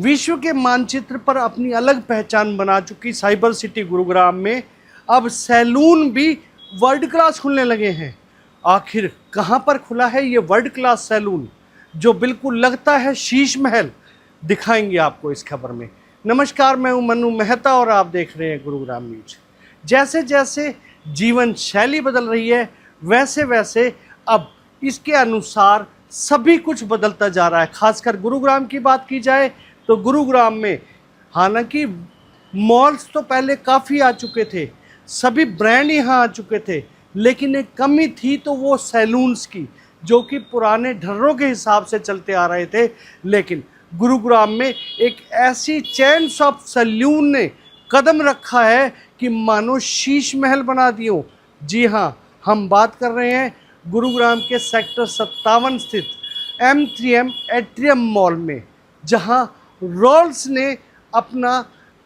विश्व के मानचित्र पर अपनी अलग पहचान बना चुकी साइबर सिटी गुरुग्राम में अब सैलून भी वर्ल्ड क्लास खुलने लगे हैं। आखिर कहां पर खुला है ये वर्ल्ड क्लास सैलून, जो बिल्कुल लगता है शीश महल? दिखाएंगे आपको इस खबर में। नमस्कार, मैं हूं मनु मेहता और आप देख रहे हैं गुरुग्राम न्यूज। जैसे जैसे जीवन शैली बदल रही है, वैसे वैसे अब इसके अनुसार सभी कुछ बदलता जा रहा है। खासकर गुरुग्राम की बात की जाए तो गुरुग्राम में हालांकि मॉल्स तो पहले काफ़ी आ चुके थे, सभी ब्रांड यहाँ आ चुके थे, लेकिन एक कमी थी तो वो सैलून्स की, जो कि पुराने ढर्रों के हिसाब से चलते आ रहे थे। लेकिन गुरुग्राम में एक ऐसी चेन ऑफ सैलून ने कदम रखा है कि मानो शीश महल बना दियो। जी हाँ, हम बात कर रहे हैं गुरुग्राम के सेक्टर 57 स्थित M3M एट्रियम मॉल में, जहां रॉल्स ने अपना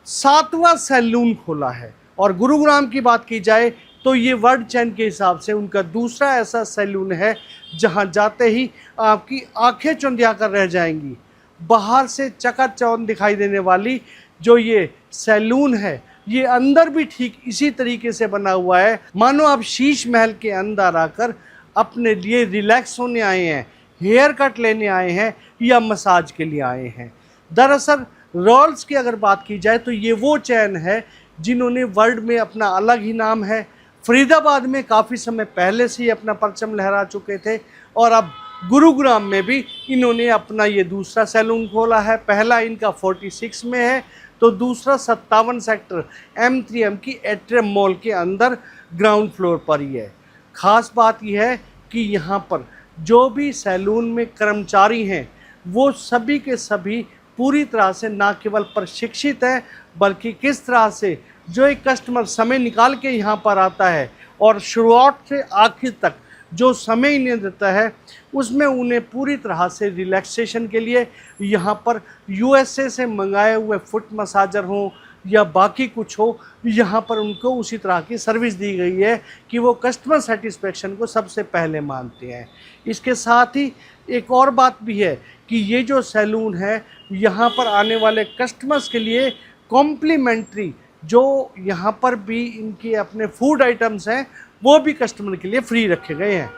7वां सैलून खोला है। और गुरुग्राम की बात की जाए तो ये वर्ल्ड चैन के हिसाब से उनका दूसरा ऐसा सैलून है जहां जाते ही आपकी आंखें चौंधिया कर रह जाएंगी। बाहर से चकाचौंध दिखाई देने वाली जो ये सैलून है, ये अंदर भी ठीक इसी तरीके से बना हुआ है, मानो आप शीश महल के अंदर आकर अपने लिए रिलैक्स होने आए हैं, हेयर कट लेने आए हैं या मसाज के लिए आए हैं। दरअसल रॉल्स की अगर बात की जाए तो ये वो चैन है जिन्होंने वर्ल्ड में अपना अलग ही नाम है। फरीदाबाद में काफ़ी समय पहले से ही अपना परचम लहरा चुके थे और अब गुरुग्राम में भी इन्होंने अपना ये दूसरा सैलून खोला है। पहला इनका 46 में है तो दूसरा 57 सेक्टर M3M की एट्रियम मॉल के अंदर ग्राउंड फ्लोर पर ही है। ख़ास बात यह है कि यहाँ पर जो भी सैलून में कर्मचारी हैं वो सभी के सभी पूरी तरह से ना केवल प्रशिक्षित हैं, बल्कि किस तरह से जो एक कस्टमर समय निकाल के यहाँ पर आता है और शुरुआत से आखिर तक जो समय इन्हें देता है, उसमें उन्हें पूरी तरह से रिलैक्सेशन के लिए यहाँ पर USA से मंगाए हुए फुट मसाजर हों या बाकी कुछ हो, यहाँ पर उनको उसी तरह की सर्विस दी गई है कि वो कस्टमर सेटिस्फेक्शन को सबसे पहले मानते हैं। इसके साथ ही एक और बात भी है कि ये जो सैलून है, यहाँ पर आने वाले कस्टमर्स के लिए कॉम्प्लीमेंट्री जो यहाँ पर भी इनके अपने फूड आइटम्स हैं, वो भी कस्टमर के लिए फ्री रखे गए हैं।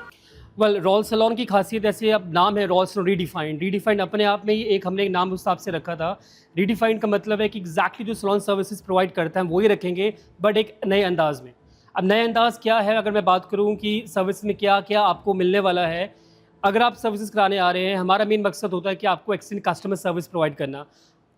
रॉल्स सैलून की खासियत ऐसे अब नाम है रॉल्स रीडिफाइंड। रीडिफाइंड अपने आप में ही हमने एक नाम उस हिसाब से रखा था। रीडिफाइंड का मतलब है कि एग्जैक्टली जो सैलून सर्विसेज प्रोवाइड करता है वही रखेंगे, बट एक नए अंदाज में। अब नए अंदाज क्या है, अगर मैं बात करूँ कि सर्विस में क्या क्या आपको मिलने वाला है। अगर आप सर्विसेज कराने आ रहे हैं, हमारा मेन मकसद होता है कि आपको एक्सीलेंट कस्टमर सर्विस प्रोवाइड करना।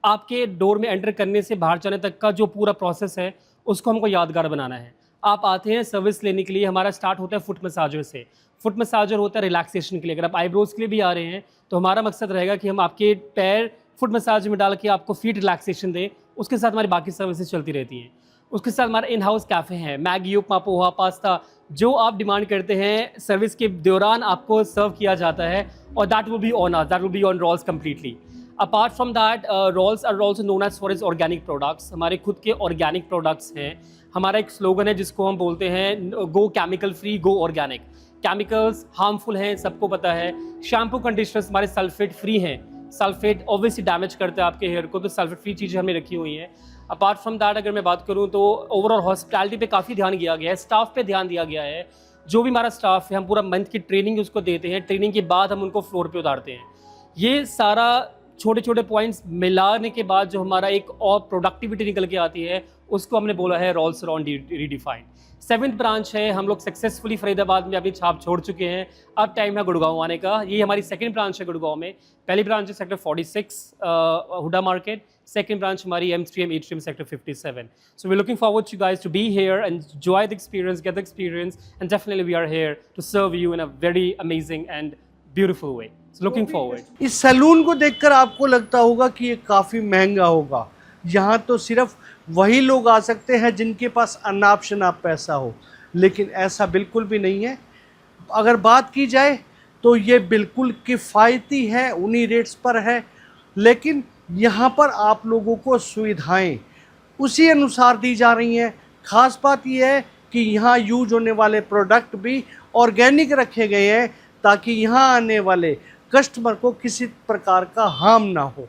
आपके डोर में एंटर करने से बाहर जाने तक का जो पूरा प्रोसेस है उसको हमको यादगार बनाना है। आप आते हैं सर्विस लेने के लिए, हमारा स्टार्ट होता है फुट मसाजर से। फुट मसाजर होता है रिलैक्सेशन के लिए। अगर आप आईब्रोज के लिए भी आ रहे हैं तो हमारा मकसद रहेगा कि हम आपके पैर फुट मसाज में डाल के आपको फीट रिलैक्सेशन दें। उसके साथ हमारी बाकी सर्विसेज चलती रहती हैं। उसके साथ हमारा इन हाउस कैफ़े है, मैगी, उपमा, पोहा, पास्ता, जो आप डिमांड करते हैं सर्विस के दौरान आपको सर्व किया जाता है, और that will be on us, that will be on Rolls completely. Apart from that, Rolls are also known as for is organic products. हमारे खुद के ऑर्गेनिक प्रोडक्ट्स हैं। हमारा एक स्लोगन है जिसको हम बोलते हैं गो केमिकल फ्री, गो ऑर्गेनिक। केमिकल्स हार्मफुल हैं, सबको पता है। शैम्पू कंडीशनर्स हमारे सल्फेट फ्री हैं। सल्फेट ऑब्वियसली डैमेज करता है आपके हेयर को, तो सल्फेट फ्री चीज़ें हमने रखी हुई हैं। अपार्ट फ्रॉम दैट अगर मैं बात करूँ तो ओवरऑल हॉस्पिटैलिटी पे काफ़ी ध्यान दिया गया है, स्टाफ पे ध्यान दिया गया है। जो भी हमारा स्टाफ है, हम पूरा मंथ की ट्रेनिंग उसको देते हैं। ट्रेनिंग के बाद हम उनको फ्लोर पे उतारते हैं। ये सारा छोटे छोटे पॉइंट्स मिलाने के बाद जो हमारा एक और प्रोडक्टिविटी निकल के आती है, उसको हमने बोला है रॉल्स रीडिफाइंड। 7th ब्रांच है, हम लोग सक्सेसफुली फरीदाबाद में अभी छाप छोड़ चुके हैं। अब टाइम है गुड़गांव आने का। ये हमारी 2nd ब्रांच है गुड़गांव में। पहली ब्रांच है sector 46 Hooda market. 2nd branch हमारी M3M atrium sector 57। So we're looking forward to you guys to be here and enjoy the experience, get the experience, and definitely we are here to serve you in a very amazing and beautiful way. So looking forward. इस salon को देखकर आपको लगता होगा कि ये काफ़ी महंगा होगा। यहाँ तो सिर्फ वही लोग आ सकते हैं जिनके पास अनाप शनाप पैसा हो, लेकिन ऐसा बिल्कुल भी नहीं है। अगर बात की जाए तो ये बिल्कुल किफ़ायती है, उन्हीं रेट्स पर है, लेकिन यहाँ पर आप लोगों को सुविधाएं उसी अनुसार दी जा रही हैं। ख़ास बात यह है कि यहाँ यूज होने वाले प्रोडक्ट भी ऑर्गेनिक रखे गए हैं, ताकि यहाँ आने वाले कस्टमर को किसी प्रकार का हार्म ना हो।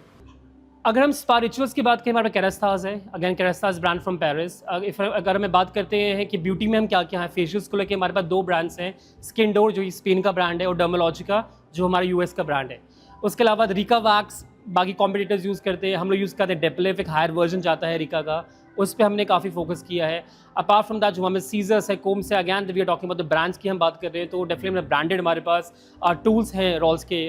अगर हम स्पा रिचुअल्स की बात करें, हमारे केरास्ताज है, अगेन केरास्ताज ब्रांड फ्रॉम पेरिस। अगर हमें बात करते हैं कि ब्यूटी में हम क्या क्या है, फेशियल्स को लेकर हमारे पास 2 ब्रांड्स हैं, स्किन डोर जो स्पेन का ब्रांड है और डर्मोलॉजिका जो हमारा यूएस का ब्रांड है। उसके अलावा रिका वैक्स बाकी कॉम्पिटिटर्स यूज़ करते हैं, हम लोग यूज़ करते हैं डेप्लिफ, एक हायर वर्जन जाता है रिका का, उस पर हमने काफ़ी फोकस किया है। अपार्ट फ्रॉम दैट जो हमें सीजर्स है, कोम्स है, again we are talking about the brands की हम बात कर रहे हैं तो डेफिनेटली ब्रांडेड हमारे पास टूल्स हैं रॉल्स के।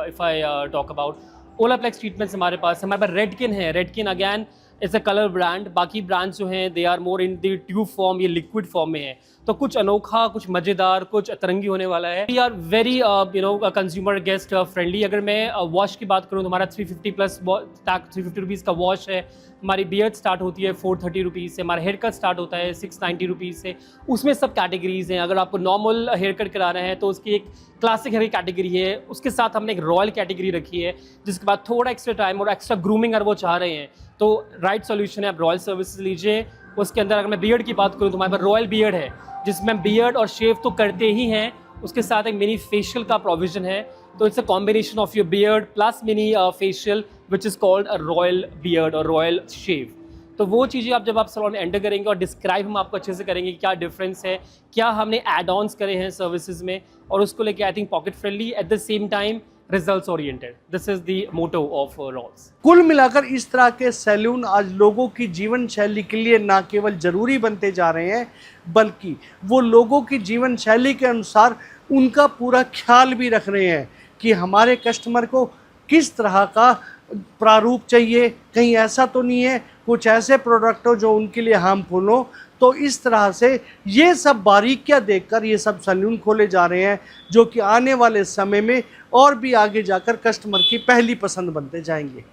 If I talk about Olaplex treatments हमारे पास रेडकिन है, Redken again it's a colour brand. बाकी ब्रांड्स जो हैं they are more in the tube form, ये लिक्विड फॉर्म में है, तो कुछ अनोखा, कुछ मज़ेदार, कुछ अतरंगी होने वाला है। We are very consumer guest friendly. अगर मैं वॉश की बात करूँ तो हमारा 350 प्लस 350 रुपीज़ का वॉश है। हमारी बियर्ड स्टार्ट होती है 430 रुपीज़ से, हमारा हेयर कट स्टार्ट होता है 690 रुपीज़ से। उसमें सब कैटेगरीज़ हैं। अगर आपको नॉर्मल हेयर कट कराना है तो उसकी एक क्लासिक हेयर कैटेगरी है, उसके साथ हमने एक रॉयल कैटेगरी रखी है, जिसके बाद थोड़ा एक्स्ट्रा टाइम और एक्स्ट्रा ग्रूमिंग अगर वो चाह रहे हैं तो राइट सॉल्यूशन है, आप रॉयल सर्विसेज लीजिए। उसके अंदर अगर मैं बियर्ड की बात करूँ तो हमारे पास रॉयल बियर्ड है, जिसमें हम बियर्ड और शेव तो करते ही हैं, उसके साथ एक मिनी फेशियल का प्रोविजन है। तो it's a combination of your beard plus mini facial which is called a royal beard और रॉयल शेव। तो वो चीज़ें आप जब आप सैलून में एंटर करेंगे और डिस्क्राइब हम आपको अच्छे से करेंगे कि क्या डिफरेंस है, क्या हमने एड ऑन्स करे हैं सर्विसेज में, और उसको लेके I think pocket friendly at the same time results oriented. This is the motto of Rolls. कुल मिलाकर इस तरह के सैलून आज लोगों की जीवन शैली के लिए ना केवल ज़रूरी बनते जा रहे हैं, बल्कि वो लोगों की जीवन शैली के अनुसार उनका पूरा ख्याल भी रख रहे हैं कि हमारे कस्टमर को किस तरह का प्रारूप चाहिए, कहीं ऐसा तो नहीं है कुछ ऐसे प्रोडक्ट हो जो उनके लिए हार्मफुल हो। तो इस तरह से ये सब बारीकियां देखकर ये सब सैलून खोले जा रहे हैं, जो कि आने वाले समय में और भी आगे जाकर कस्टमर की पहली पसंद बनते जाएंगे।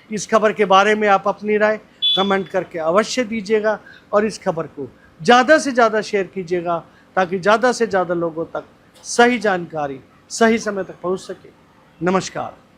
इस खबर के बारे में आप अपनी राय कमेंट करके अवश्य दीजिएगा और इस खबर को ज़्यादा से ज़्यादा शेयर कीजिएगा, ताकि ज़्यादा से ज़्यादा लोगों तक सही जानकारी सही समय तक पहुंच सके। नमस्कार।